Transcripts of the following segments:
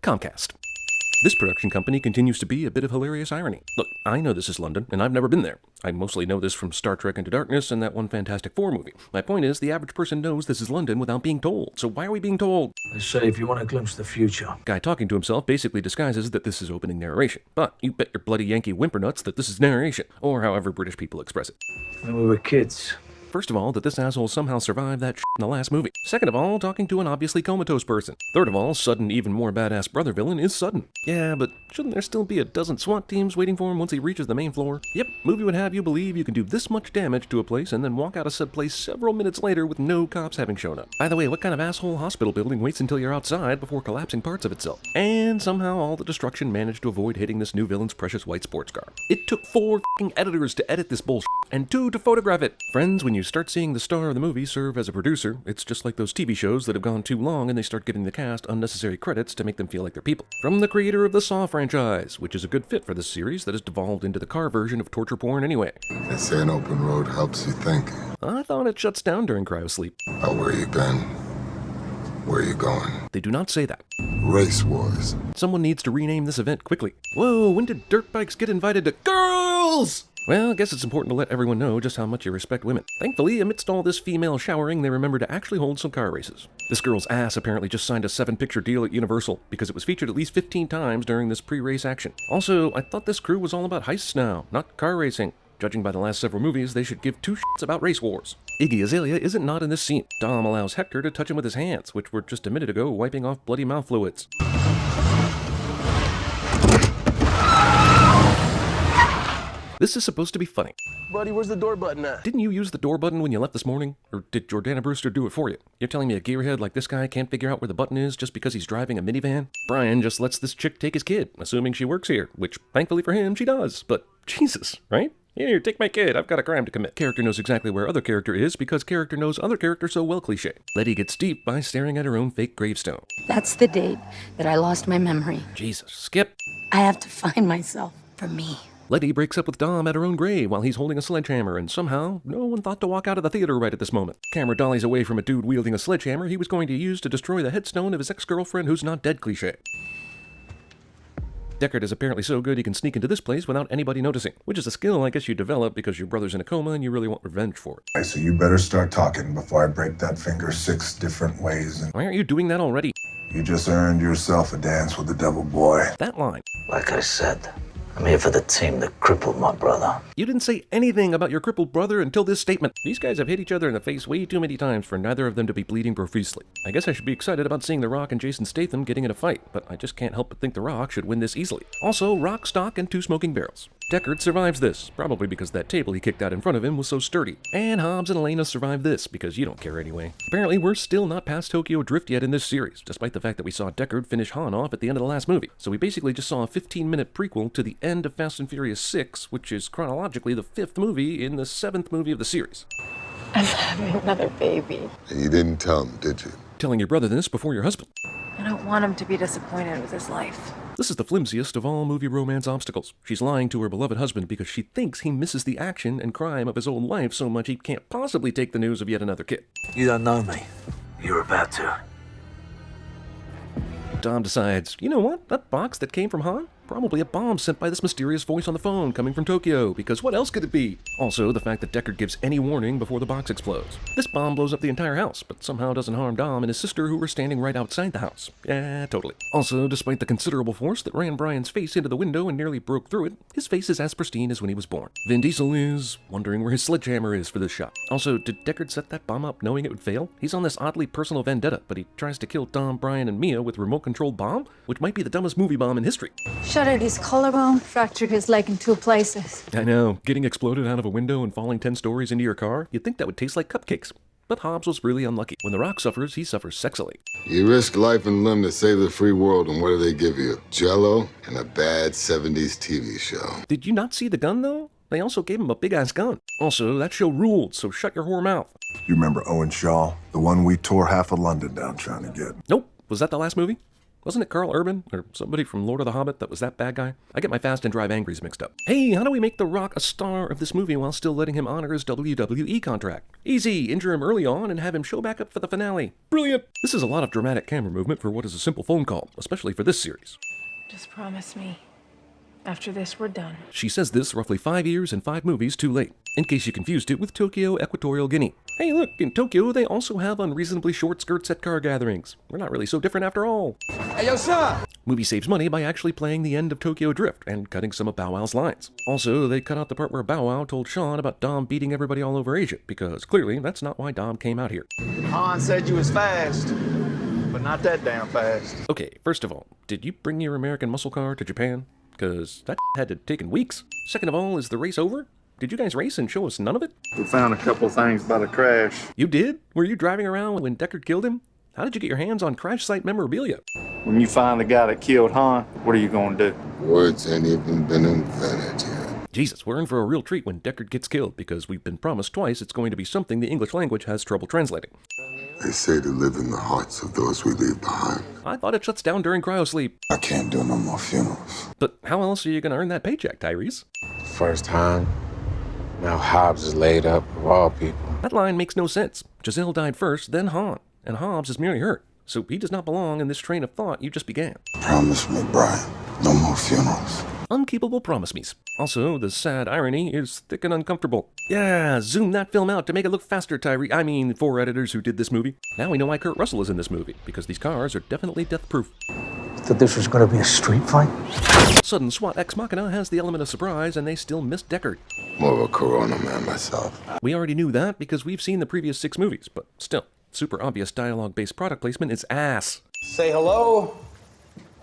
Comcast. This production company continues to be a bit of hilarious irony. Look, I know this is London, and I've never been there. I mostly know this from Star Trek Into Darkness and that one Fantastic Four movie. My point is, the average person knows this is London without being told. So why are we being told? They say if you want to glimpse the future. Guy talking to himself basically disguises that this is opening narration. But you bet your bloody Yankee whimpernuts that this is narration, or however British people express it. When we were kids. First of all, that this asshole somehow survived that shit in the last movie. Second of all, talking to an obviously comatose person. Third of all, Sudden, even more badass brother villain is Sudden. Yeah, but shouldn't there still be a dozen SWAT teams waiting for him once he reaches the main floor? Yep, movie would have you believe you can do this much damage to a place and then walk out of said place several minutes later with no cops having shown up. By the way, what kind of asshole hospital building waits until you're outside before collapsing parts of itself? And somehow all the destruction managed to avoid hitting this new villain's precious white sports car. It took 4 f***ing editors to edit this bullshit, and 2 to photograph it. Friends, when you start seeing the star of the movie serve as a producer, it's just like those TV shows that have gone too long and they start giving the cast unnecessary credits to make them feel like they're people. From the creator of the Saw franchise, which is a good fit for this series that has devolved into the car version of torture porn anyway. They say an open road helps you think. I thought it shuts down during cryosleep. About where you been, where you going. They do not say that. Race wars. Someone needs to rename this event quickly. Whoa, when did dirt bikes get invited to girls? Well, I guess it's important to let everyone know just how much you respect women. Thankfully, amidst all this female showering, they remember to actually hold some car races. This girl's ass apparently just signed a 7-picture deal at Universal, because it was featured at least 15 times during this pre-race action. Also, I thought this crew was all about heists now, not car racing. Judging by the last several movies, they should give 2 shits about race wars. Iggy Azalea isn't not in this scene. Dom allows Hector to touch him with his hands, which were just a minute ago wiping off bloody mouth fluids. This is supposed to be funny. Buddy, where's the door button at? Didn't you use the door button when you left this morning? Or did Jordana Brewster do it for you? You're telling me a gearhead like this guy can't figure out where the button is just because he's driving a minivan? Brian just lets this chick take his kid, assuming she works here, which thankfully for him, she does. But Jesus, right? Here, take my kid, I've got a crime to commit. Character knows exactly where other character is because character knows other character so well cliche. Letty gets deep by staring at her own fake gravestone. That's the date that I lost my memory. Jesus, Skip. I have to find myself for me. Letty breaks up with Dom at her own grave while he's holding a sledgehammer, and somehow, no one thought to walk out of the theater right at this moment. Camera dollies away from a dude wielding a sledgehammer he was going to use to destroy the headstone of his ex-girlfriend who's not dead cliché. Deckard is apparently so good he can sneak into this place without anybody noticing, which is a skill I guess you develop because your brother's in a coma and you really want revenge for it. Right, so you better start talking before I break that finger 6 different ways. And Why aren't you doing that already? you just earned yourself a dance with the devil, boy. That line. Like I said, I'm here for the team that crippled my brother. You didn't say anything about your crippled brother until this statement. These guys have hit each other in the face way too many times for neither of them to be bleeding profusely. I guess I should be excited about seeing The Rock and Jason Statham getting in a fight, but I just can't help but think The Rock should win this easily. Also, Rock, stock, and 2 smoking barrels. Deckard survives this, probably because that table he kicked out in front of him was so sturdy. And Hobbs and Elena survived this, because you don't care anyway. Apparently, we're still not past Tokyo Drift yet in this series, despite the fact that we saw Deckard finish Han off at the end of the last movie. So we basically just saw a 15-minute prequel to the end of Fast and Furious 6, which is chronologically the 5th movie in the 7th movie of the series. I'm having another baby. And you didn't tell him, did you? Telling your brother this before your husband. I don't want him to be disappointed with his life. This is the flimsiest of all movie romance obstacles. She's lying to her beloved husband because she thinks he misses the action and crime of his old life so much he can't possibly take the news of yet another kid. You don't know me. You're about to. Dom decides, you know what? That box that came from Han? Probably a bomb sent by this mysterious voice on the phone coming from Tokyo, because what else could it be? Also, the fact that Deckard gives any warning before the box explodes. This bomb blows up the entire house, but somehow doesn't harm Dom and his sister who were standing right outside the house. Yeah, totally. Also, despite the considerable force that ran Brian's face into the window and nearly broke through it, his face is as pristine as when he was born. Vin Diesel is wondering where his sledgehammer is for this shot. Also, did Deckard set that bomb up knowing it would fail? He's on this oddly personal vendetta, but he tries to kill Dom, Brian, and Mia with remote-controlled bomb, which might be the dumbest movie bomb in history. Shattered his collarbone, fractured his leg in 2 places. I know, getting exploded out of a window and falling 10 stories into your car, you'd think that would taste like cupcakes. But Hobbs was really unlucky. When The Rock suffers, he suffers sexily. You risk life and limb to save the free world, and what do they give you? Jell-O and a bad 70s TV show. Did you not see the gun, though? They also gave him a big-ass gun. Also, that show ruled, so shut your whore mouth. You remember Owen Shaw? The one we tore half of London down trying to get. Nope. Was that the last movie? Wasn't it Carl Urban or somebody from Lord of the Hobbit that was that bad guy? I get my Fast and Drive Angries mixed up. Hey, how do we make The Rock a star of this movie while still letting him honor his WWE contract? Easy, injure him early on and have him show back up for the finale. Brilliant! This is a lot of dramatic camera movement for what is a simple phone call, especially for this series. Just promise me. After this, we're done. She says this roughly 5 years and 5 movies too late, in case you confused it with Tokyo, Equatorial Guinea. Hey look, in Tokyo they also have unreasonably short skirts at car gatherings. We're not really so different after all. Hey, yo, son! Movie saves money by actually playing the end of Tokyo Drift and cutting some of Bow Wow's lines. Also, they cut out the part where Bow Wow told Sean about Dom beating everybody all over Asia, because clearly that's not why Dom came out here. Han said you was fast, but not that damn fast. Okay, first of all, did you bring your American muscle car to Japan? Because that had to taken weeks. Second of all, is the race over? Did you guys race and show us none of it? We found a couple things about a crash. You did? Were you driving around when Deckard killed him? How did you get your hands on crash site memorabilia? When you find the guy that killed Han, what are you going to do? Words ain't even been invented yet. Jesus, we're in for a real treat when Deckard gets killed, because we've been promised twice it's going to be something the English language has trouble translating. They say to live in the hearts of those we leave behind. I thought it shuts down during cryosleep. I can't do no more funerals. But how else are you going to earn that paycheck, Tyrese? First time. Now Hobbs is laid up of all people. That line makes no sense. Giselle died first, then Han, and Hobbs is merely hurt. So he does not belong in this train of thought you just began. Promise me, Brian, no more funerals. Unkeepable promise-me's. Also, the sad irony is thick and uncomfortable. Yeah, zoom that film out to make it look faster, Tyree. I mean, 4 editors who did this movie. Now we know why Kurt Russell is in this movie, because these cars are definitely death-proof. Thought this was gonna be a street fight? Sudden SWAT Ex Machina has the element of surprise, and they still missed Deckard. More of a Corona man myself. We already knew that because we've seen the previous 6 movies, but still, super obvious dialogue-based product placement is ass. Say hello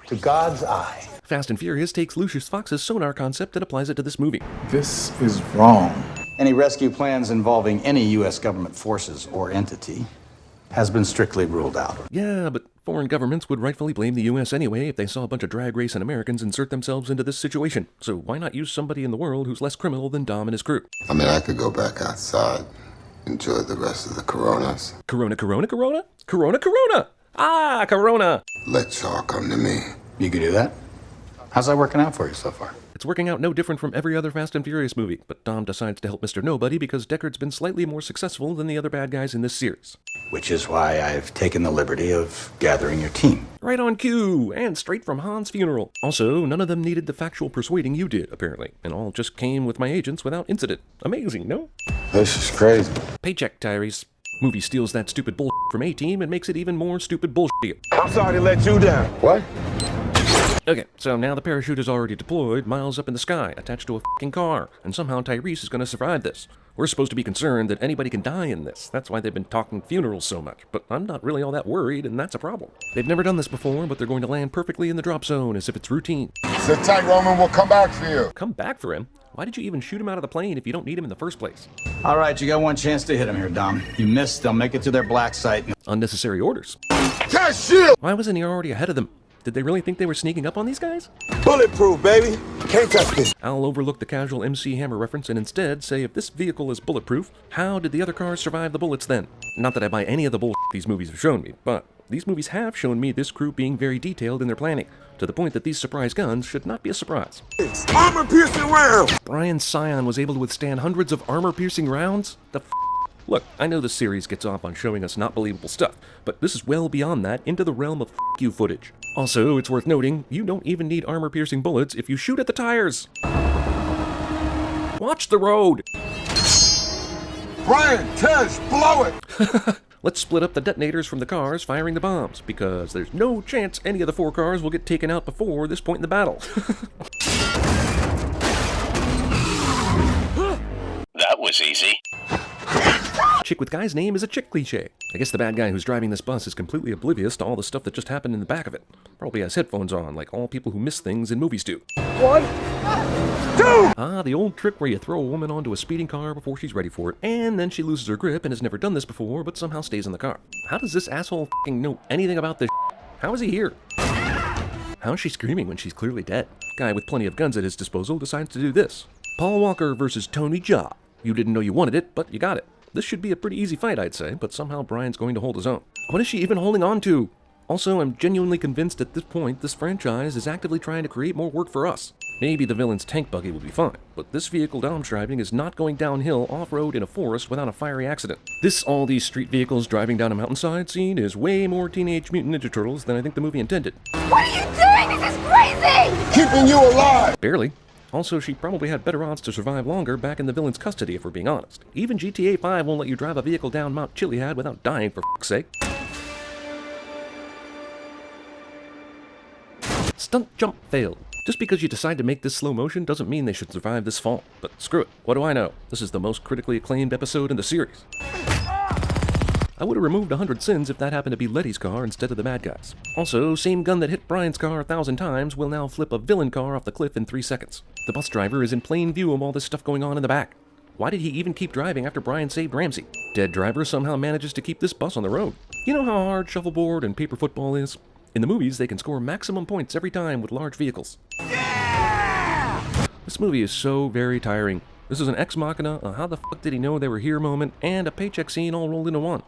to God's eye. Fast and Furious takes Lucius Fox's sonar concept and applies it to this movie. This is wrong. Any rescue plans involving any U.S. government forces or entity has been strictly ruled out. Yeah, but foreign governments would rightfully blame the U.S. anyway if they saw a bunch of drag racing Americans insert themselves into this situation. So why not use somebody in the world who's less criminal than Dom and his crew? I mean, I could go back outside, enjoy the rest of the Coronas. Corona, Corona, Corona? Corona, Corona! Ah, Corona! Let y'all come to me. You could do that? How's that working out for you so far? It's working out no different from every other Fast and Furious movie, but Dom decides to help Mr. Nobody because Deckard's been slightly more successful than the other bad guys in this series. Which is why I've taken the liberty of gathering your team. Right on cue, and straight from Han's funeral. Also, none of them needed the factual persuading you did, apparently, and all just came with my agents without incident. Amazing, no? This is crazy. Paycheck, Tyrese. Movie steals that stupid bullshit from A-Team and makes it even more stupid bullshit. I'm sorry to let you down. What? Okay, so now the parachute is already deployed, miles up in the sky, attached to a f***ing car, and somehow Tyrese is going to survive this. We're supposed to be concerned that anybody can die in this. That's why they've been talking funerals so much, but I'm not really all that worried, and that's a problem. They've never done this before, but they're going to land perfectly in the drop zone as if it's routine. Sit tight, Roman, we'll come back for you. Come back for him? Why did you even shoot him out of the plane if you don't need him in the first place? All right, you got one chance to hit him here, Dom. You missed, they'll make it to their black site. Unnecessary orders. Cash shield! Why wasn't he already ahead of them? Did they really think they were sneaking up on these guys? Bulletproof, baby. Can't touch this. I'll overlook the casual MC Hammer reference and instead say if this vehicle is bulletproof, how did the other cars survive the bullets then? Not that I buy any of the bullshit these movies have shown me, but these movies have shown me this crew being very detailed in their planning, to the point that these surprise guns should not be a surprise. Armor-piercing round. Brian Scion was able to withstand hundreds of armor-piercing rounds? The f***? Look, I know this series gets off on showing us not believable stuff, but this is well beyond that, into the realm of f*** you footage. Also, it's worth noting, you don't even need armor-piercing bullets if you shoot at the tires. Watch the road! Brian, Tez, blow it! Let's split up the detonators from the cars firing the bombs, because there's no chance any of the 4 cars will get taken out before this point in the battle. That was easy. Chick with guy's name is a chick cliche. I guess the bad guy who's driving this bus is completely oblivious to all the stuff that just happened in the back of it. Probably has headphones on, like all people who miss things in movies do. 1, 2! Ah, the old trick where you throw a woman onto a speeding car before she's ready for it, and then she loses her grip and has never done this before, but somehow stays in the car. How does this asshole f***ing know anything about this shit? How is he here? How is she screaming when she's clearly dead? Guy with plenty of guns at his disposal decides to do this. Paul Walker versus Tony Jaa. You didn't know you wanted it, but you got it. This should be a pretty easy fight, I'd say, but somehow Brian's going to hold his own. What is she even holding on to? Also, I'm genuinely convinced at this point this franchise is actively trying to create more work for us. Maybe the villain's tank buggy will be fine, but this vehicle Dom's driving is not going downhill off-road in a forest without a fiery accident. All these street vehicles driving down a mountainside scene is way more Teenage Mutant Ninja Turtles than I think the movie intended. What are you doing? This is crazy! Keeping you alive! Barely. Also, she probably had better odds to survive longer back in the villain's custody, if we're being honest. Even GTA 5 won't let you drive a vehicle down Mount Chiliad without dying, for f***'s sake. Stunt jump failed. Just because you decide to make this slow motion doesn't mean they should survive this fall. But screw it, what do I know? This is the most critically acclaimed episode in the series. I would have removed 100 sins if that happened to be Letty's car instead of the bad guys. Also, same gun that hit Brian's car 1,000 times will now flip a villain car off the cliff in 3 seconds. The bus driver is in plain view of all this stuff going on in the back. Why did he even keep driving after Brian saved Ramsey? Dead driver somehow manages to keep this bus on the road. You know how hard shuffleboard and paper football is? In the movies, they can score maximum points every time with large vehicles. Yeah! This movie is so very tiring. This is an ex machina, a how the fuck did he know they were here moment, and a paycheck scene all rolled into one.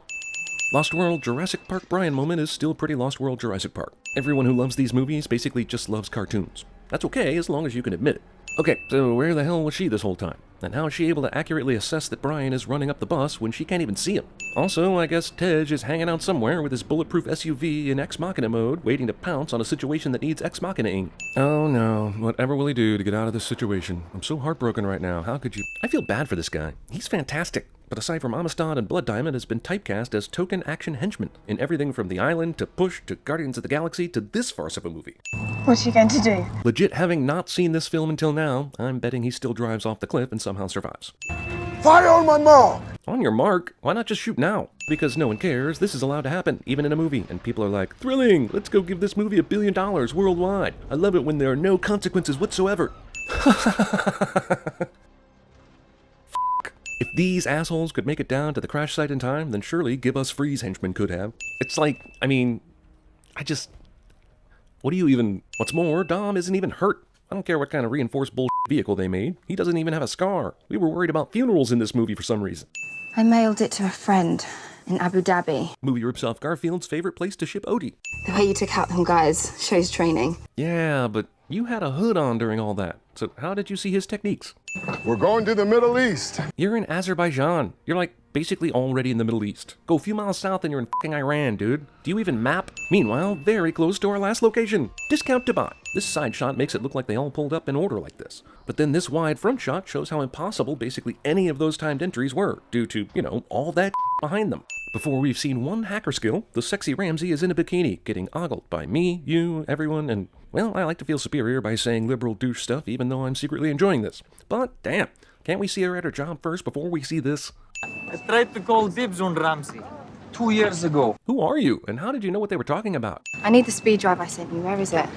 Lost World Jurassic Park Brian moment is still pretty Lost World Jurassic Park. Everyone who loves these movies basically just loves cartoons. That's okay as long as you can admit it. Okay, so where the hell was she this whole time? And how is she able to accurately assess that Brian is running up the bus when she can't even see him? Also, I guess Tej is hanging out somewhere with his bulletproof SUV in Ex Machina mode, waiting to pounce on a situation that needs Ex Machina-ing. Oh no, whatever will he do to get out of this situation? I'm so heartbroken right now, how could you? I feel bad for this guy. He's fantastic. But aside from Amistad and Blood Diamond, has been typecast as token action henchman in everything from The Island to Push to Guardians of the Galaxy to this farce of a movie. What are you going to do? Legit, having not seen this film until now, I'm betting he still drives off the cliff and somehow survives. Fire on my mark! On your mark? Why not just shoot now? Because no one cares, this is allowed to happen, even in a movie, and people are like, thrilling, let's go give this movie $1 billion worldwide. I love it when there are no consequences whatsoever. If these assholes could make it down to the crash site in time, then surely Give Us Freeze henchmen could have. It's like, I mean, what do you even... What's more, Dom isn't even hurt. I don't care what kind of reinforced bullshit vehicle they made. He doesn't even have a scar. We were worried about funerals in this movie for some reason. I mailed it to a friend in Abu Dhabi. Movie rips off Garfield's favorite place to ship Odie. The way you took out them guys shows training. Yeah, but you had a hood on during all that. So how did you see his techniques? We're going to the Middle East. You're in Azerbaijan. You're like basically already in the Middle East. Go a few miles south and you're in fucking Iran, dude. Do you even map? Meanwhile, very close to our last location. Discount Dubai. This side shot makes it look like they all pulled up in order like this. But then this wide front shot shows how impossible basically any of those timed entries were, due to, you know, all that behind them. Before we've seen one hacker skill, the sexy Ramsey is in a bikini, getting ogled by me, you, everyone, and, well, I like to feel superior by saying liberal douche stuff even though I'm secretly enjoying this. But, damn, can't we see her at her job first before we see this? I tried to call dibs on Ramsey 2 years ago. Who are you, and how did you know what they were talking about? I need the speed drive I sent you. Where is it?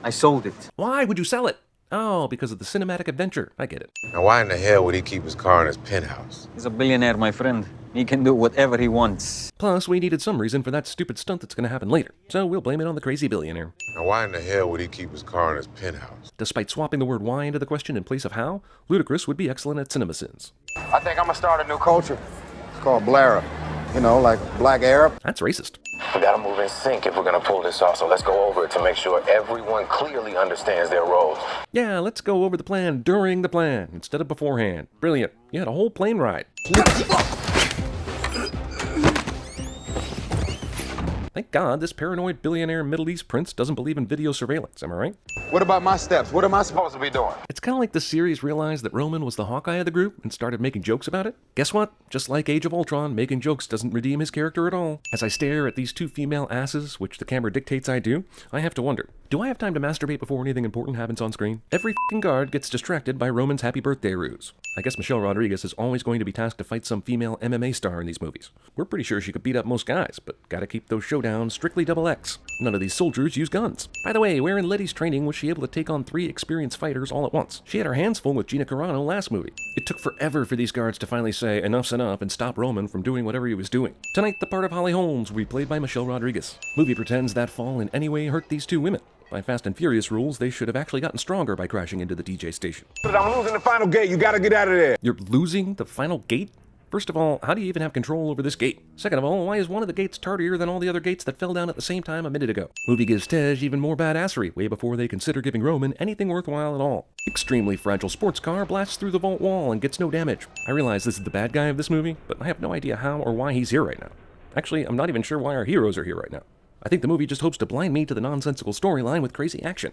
I sold it. Why would you sell it? Oh, because of the cinematic adventure. I get it. Now, why in the hell would he keep his car in his penthouse? He's a billionaire, my friend. He can do whatever he wants. Plus, we needed some reason for that stupid stunt that's going to happen later, so we'll blame it on the crazy billionaire. Now, why in the hell would he keep his car in his penthouse? Despite swapping the word why into the question in place of how, Ludacris would be excellent at CinemaSins. I think I'm gonna start a new culture. It's called Blara. You know, like Black Arab. That's racist. We gotta move in sync if we're gonna pull this off, so let's go over it to make sure everyone clearly understands their roles. Yeah, let's go over the plan during the plan, instead of beforehand. Brilliant. You had a whole plane ride. Thank God this paranoid billionaire Middle East prince doesn't believe in video surveillance, am I right? What about my steps? What am I supposed to be doing? It's kind of like the series realized that Roman was the Hawkeye of the group and started making jokes about it. Guess what? Just like Age of Ultron, making jokes doesn't redeem his character at all. As I stare at these two female asses, which the camera dictates I do, I have to wonder, do I have time to masturbate before anything important happens on screen? Every f***ing guard gets distracted by Roman's happy birthday ruse. I guess Michelle Rodriguez is always going to be tasked to fight some female MMA star in these movies. We're pretty sure she could beat up most guys, but gotta keep those showdowns strictly XX. None of these soldiers use guns. By the way, where in Letty's training was she able to take on 3 experienced fighters all at once? She had her hands full with Gina Carano last movie. It took forever for these guards to finally say enough's enough and stop Roman from doing whatever he was doing. Tonight, the part of Holly Holmes will be played by Michelle Rodriguez. Movie pretends that fall in any way hurt these two women. By Fast and Furious rules, they should have actually gotten stronger by crashing into the DJ station. I'm losing the final gate. You gotta get out of there. You're losing the final gate? First of all, how do you even have control over this gate? Second of all, why is one of the gates tardier than all the other gates that fell down at the same time a minute ago? Movie gives Tej even more badassery way before they consider giving Roman anything worthwhile at all. Extremely fragile sports car blasts through the vault wall and gets no damage. I realize this is the bad guy of this movie, but I have no idea how or why he's here right now. Actually, I'm not even sure why our heroes are here right now. I think the movie just hopes to blind me to the nonsensical storyline with crazy action.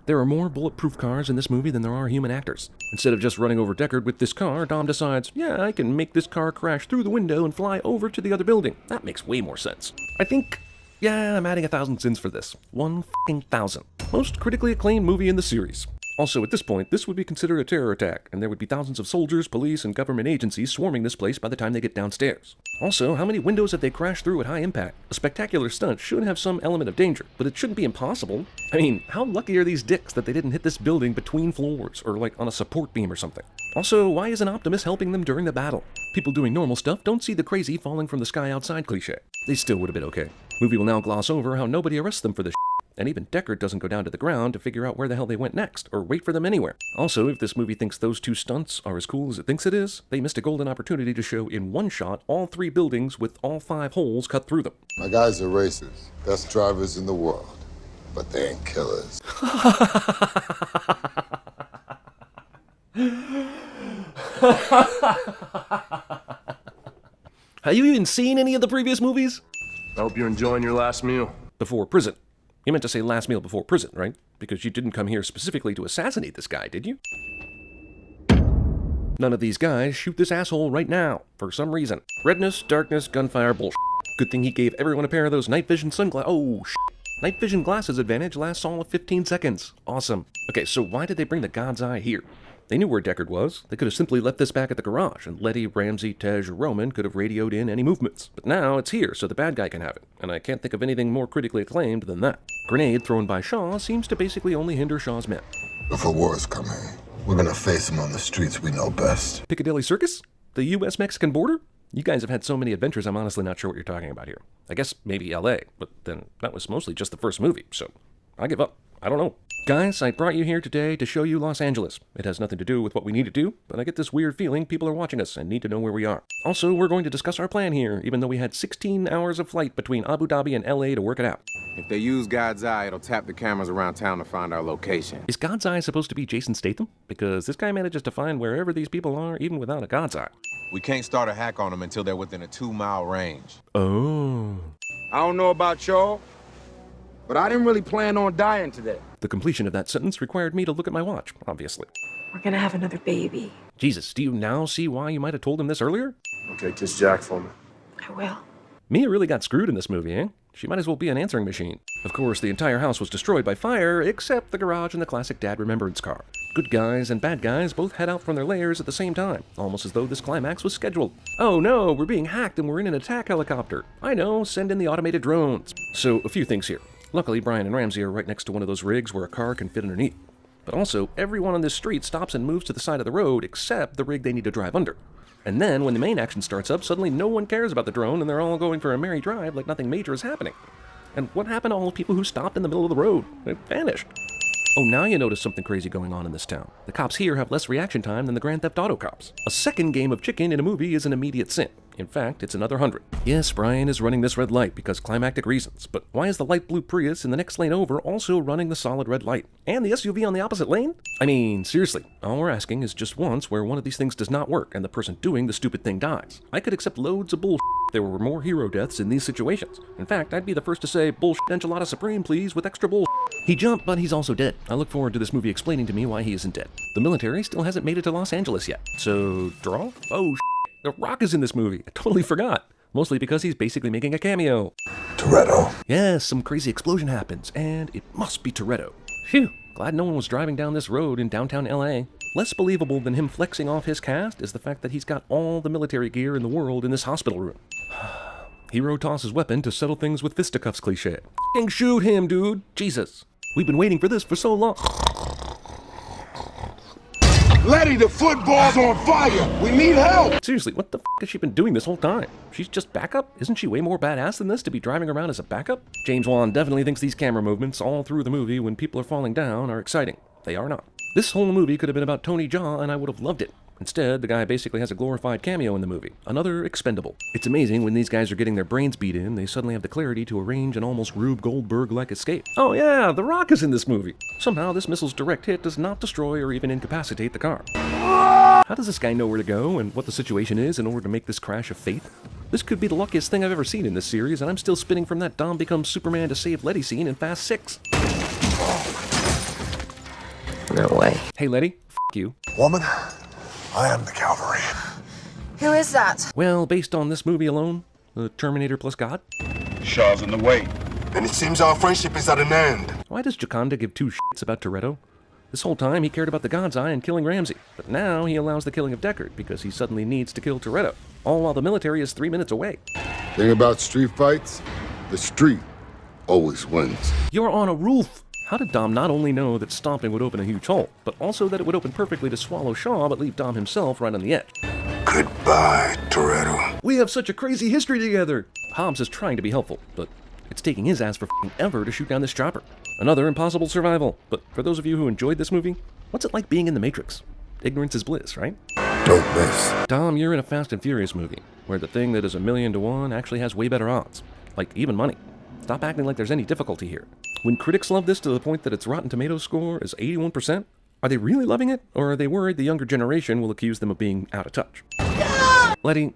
There are more bulletproof cars in this movie than there are human actors. Instead of just running over Deckard with this car, Dom decides, yeah, I can make this car crash through the window and fly over to the other building. That makes way more sense. I think, yeah, I'm adding 1,000 sins for this. 1,000. Most critically acclaimed movie in the series. Also, at this point, this would be considered a terror attack, and there would be thousands of soldiers, police, and government agencies swarming this place by the time they get downstairs. Also, how many windows have they crashed through at high impact? A spectacular stunt should have some element of danger, but it shouldn't be impossible. I mean, how lucky are these dicks that they didn't hit this building between floors, or like on a support beam or something? Also, why isn't Optimus helping them during the battle? People doing normal stuff don't see the crazy falling from the sky outside cliche. They still would have been okay. Movie will now gloss over how nobody arrests them for this and even Deckard doesn't go down to the ground to figure out where the hell they went next, or wait for them anywhere. Also, if this movie thinks those two stunts are as cool as it thinks it is, they missed a golden opportunity to show in one shot all 3 buildings with all 5 holes cut through them. My guys are racers, best drivers in the world, but they ain't killers. Have you even seen any of the previous movies? I hope you're enjoying your last meal. Before prison. You meant to say last meal before prison, right? Because you didn't come here specifically to assassinate this guy, did you? None of these guys shoot this asshole right now, for some reason. Redness, darkness, gunfire, bullshit. Good thing he gave everyone a pair of those night vision sunglasses. Oh, shit. Night vision glasses advantage lasts all of 15 seconds. Awesome. Okay, so why did they bring the God's Eye here? They knew where Deckard was. They could have simply left this back at the garage, and Letty, Ramsey, Tej, or Roman could have radioed in any movements. But now it's here, so the bad guy can have it, and I can't think of anything more critically acclaimed than that. Grenade thrown by Shaw seems to basically only hinder Shaw's men. If a war is coming, we're gonna face them on the streets we know best. Piccadilly Circus? The US-Mexican border? You guys have had so many adventures, I'm honestly not sure what you're talking about here. I guess maybe LA, but then that was mostly just the first movie, so I give up. I don't know. Guys, I brought you here today to show you Los Angeles. It has nothing to do with what we need to do, but I get this weird feeling people are watching us and need to know where we are. Also, we're going to discuss our plan here, even though we had 16 hours of flight between Abu Dhabi and LA to work it out. If they use God's Eye, it'll tap the cameras around town to find our location. Is God's Eye supposed to be Jason Statham? Because this guy manages to find wherever these people are, even without a God's Eye. We can't start a hack on them until they're within a 2-mile range. Oh. I don't know about y'all, but I didn't really plan on dying today. The completion of that sentence required me to look at my watch, obviously. We're gonna have another baby. Jesus, do you now see why you might have told him this earlier? Okay, kiss Jack for me. I will. Mia really got screwed in this movie, eh? She might as well be an answering machine. Of course, the entire house was destroyed by fire, except the garage and the classic dad remembrance car. Good guys and bad guys both head out from their lairs at the same time, almost as though this climax was scheduled. Oh no, we're being hacked and we're in an attack helicopter. I know, send in the automated drones. So, a few things here. Luckily, Brian and Ramsey are right next to one of those rigs where a car can fit underneath. But also, everyone on this street stops and moves to the side of the road except the rig they need to drive under. And then, when the main action starts up, suddenly no one cares about the drone and they're all going for a merry drive like nothing major is happening. And what happened to all the people who stopped in the middle of the road? They vanished. Oh, now you notice something crazy going on in this town. The cops here have less reaction time than the Grand Theft Auto cops. A second game of chicken in a movie is an immediate sin. In fact, it's another 100. Yes, Brian is running this red light because climactic reasons, but why is the light blue Prius in the next lane over also running the solid red light? And the SUV on the opposite lane? I mean, seriously, all we're asking is just once where one of these things does not work and the person doing the stupid thing dies. I could accept loads of bullshit if there were more hero deaths in these situations. In fact, I'd be the first to say, bullshit enchilada supreme please, with extra bullshit. He jumped, but he's also dead. I look forward to this movie explaining to me why he isn't dead. The military still hasn't made it to Los Angeles yet. So, draw? Oh, The Rock is in this movie. I totally forgot. Mostly because he's basically making a cameo. Toretto. Yes, some crazy explosion happens, and it must be Toretto. Phew, glad no one was driving down this road in downtown LA. Less believable than him flexing off his cast is the fact that he's got all the military gear in the world in this hospital room. Hero tosses weapon to settle things with fisticuffs cliche. F***ing shoot him, dude! Jesus. We've been waiting for this for so long. Letty, the football's on fire! We need help! Seriously, what the f*** has she been doing this whole time? She's just backup? Isn't she way more badass than this to be driving around as a backup? James Wan definitely thinks these camera movements all through the movie when people are falling down are exciting. They are not. This whole movie could have been about Tony Jaa and I would have loved it. Instead, the guy basically has a glorified cameo in the movie, another expendable. It's amazing when these guys are getting their brains beat in, they suddenly have the clarity to arrange an almost Rube Goldberg-like escape. Oh yeah, The Rock is in this movie! Somehow this missile's direct hit does not destroy or even incapacitate the car. How does this guy know where to go and what the situation is in order to make this crash a fate? This could be the luckiest thing I've ever seen in this series, and I'm still spinning from that Dom becomes Superman to save Letty scene in Fast 6. No way. Hey Letty, f*** you. Woman, I am the cavalry. Who is that? Well, based on this movie alone, the Terminator plus God? Shaw's in the way. And it seems our friendship is at an end. Why does Jaconda give two shits about Toretto? This whole time he cared about the God's Eye and killing Ramsey, but now he allows the killing of Deckard because he suddenly needs to kill Toretto, all while the military is 3 minutes away. Thing about street fights, the street always wins. You're on a roof! How did Dom not only know that stomping would open a huge hole, but also that it would open perfectly to swallow Shaw but leave Dom himself right on the edge? Goodbye, Toretto. We have such a crazy history together! Hobbs is trying to be helpful, but it's taking his ass for f***ing ever to shoot down this chopper. Another impossible survival. But for those of you who enjoyed this movie, what's it like being in the Matrix? Ignorance is bliss, right? Don't miss. Dom, you're in a Fast and Furious movie, where the thing that is 1,000,000 to 1 actually has way better odds. Like, even money. Stop acting like there's any difficulty here. When critics love this to the point that its Rotten Tomatoes score is 81%, are they really loving it, or are they worried the younger generation will accuse them of being out of touch? Letty,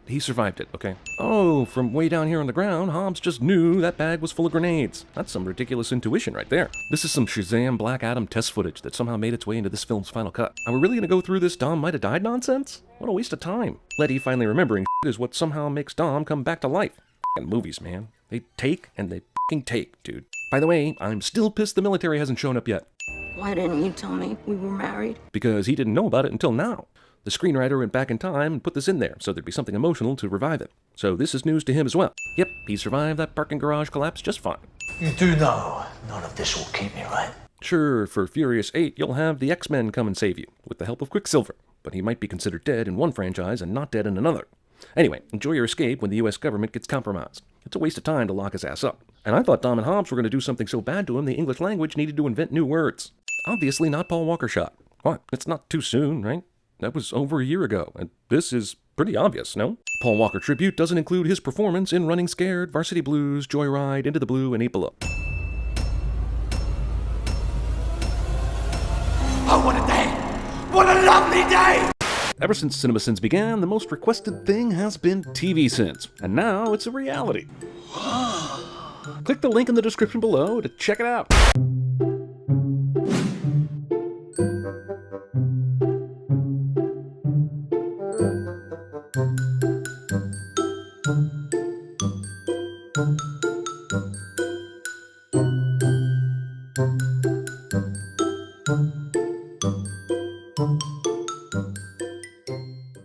he survived it, okay? Oh, from way down here on the ground, Hobbs just knew that bag was full of grenades. That's some ridiculous intuition right there. This is some Shazam Black Adam test footage that somehow made its way into this film's final cut. Are we really gonna go through this Dom might have died nonsense? What a waste of time. Letty finally remembering is what somehow makes Dom come back to life. F***ing movies, man. They take and they f***ing take, dude. By the way, I'm still pissed the military hasn't shown up yet. Why didn't you tell me we were married? Because he didn't know about it until now. The screenwriter went back in time and put this in there, so there'd be something emotional to revive it. So this is news to him as well. Yep, he survived that parking garage collapse just fine. You do know none of this will keep me, right? Sure, for Furious 8, you'll have the X-Men come and save you, with the help of Quicksilver, but he might be considered dead in one franchise and not dead in another. Anyway, enjoy your escape when the US government gets compromised. It's a waste of time to lock his ass up. And I thought Dom and Hobbs were going to do something so bad to him the English language needed to invent new words. Obviously not Paul Walker shot. What? It's not too soon, right? That was over a year ago, and this is pretty obvious, no? Paul Walker tribute doesn't include his performance in Running Scared, Varsity Blues, Joyride, Into the Blue, and 8 Below. Oh, what a day! What a lovely day! Ever since CinemaSins began, the most requested thing has been TV Sins, and now it's a reality. Click the link in the description below to check it out.